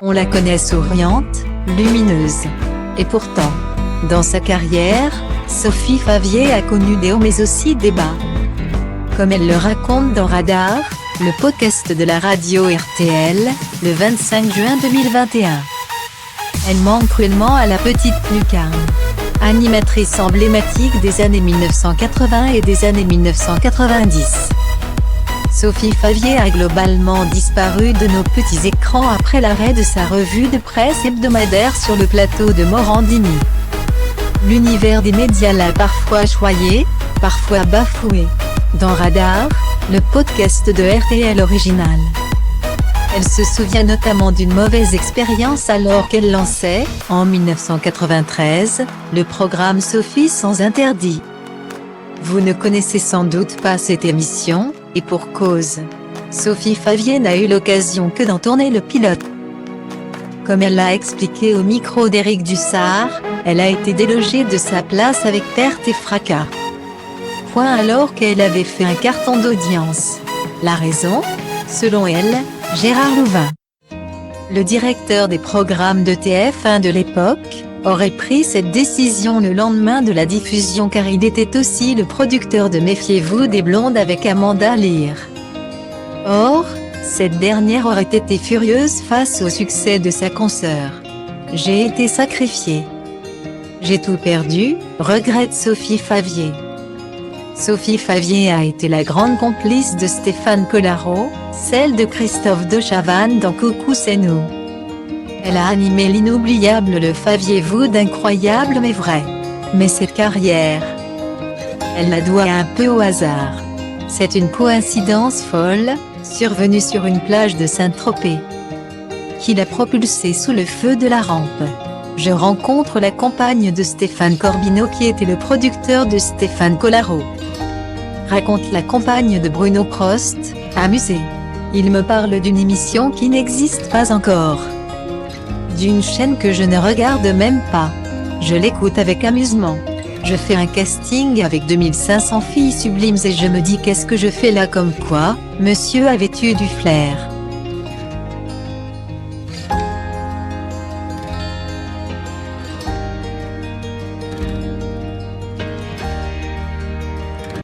On la connaît souriante, lumineuse. Et pourtant, dans sa carrière, Sophie Favier a connu des hauts mais aussi des bas. Comme elle le raconte dans Radar, le podcast de la radio RTL, le 25 juin 2021. Elle manque cruellement à la petite lucarne. Animatrice emblématique des années 1980 et des années 1990. Sophie Favier a globalement disparu de nos petits écrans après l'arrêt de sa revue de presse hebdomadaire sur le plateau de Morandini. L'univers des médias l'a parfois choyé, parfois bafoué. Dans Radar, le podcast de RTL original. Elle se souvient notamment d'une mauvaise expérience alors qu'elle lançait, en 1993, le programme Sophie sans interdit. Vous ne connaissez sans doute pas cette émission, et pour cause. Sophie Favier n'a eu l'occasion que d'en tourner le pilote. Comme elle l'a expliqué au micro d'Éric Dussard, elle a été délogée de sa place avec perte et fracas. Point alors qu'elle avait fait un carton d'audience. La raison ? Selon elle, Gérard Louvain. Le directeur des programmes de TF1 de l'époque, aurait pris cette décision le lendemain de la diffusion car il était aussi le producteur de Méfiez-vous des blondes avec Amanda Lear. Or, cette dernière aurait été furieuse face au succès de sa consoeur. J'ai été sacrifiée. J'ai tout perdu, regrette Sophie Favier. Sophie Favier a été la grande complice de Stéphane Collaro, celle de Christophe de Chavannes dans Coucou c'est nous. Elle a animé l'inoubliable Le Faviez-vous d'incroyable mais vrai. Mais cette carrière, elle la doit un peu au hasard. C'est une coïncidence folle, survenue sur une plage de Saint-Tropez, qui l'a propulsée sous le feu de la rampe. Je rencontre la compagne de Stéphane Corbineau qui était le producteur de Stéphane Collaro. Raconte la compagne de Bruno Prost, amusée. Il me parle d'une émission qui n'existe pas encore. D'une chaîne que je ne regarde même pas. Je l'écoute avec amusement. Je fais un casting avec 2500 filles sublimes et je me dis qu'est-ce que je fais là comme quoi, monsieur avait eu du flair.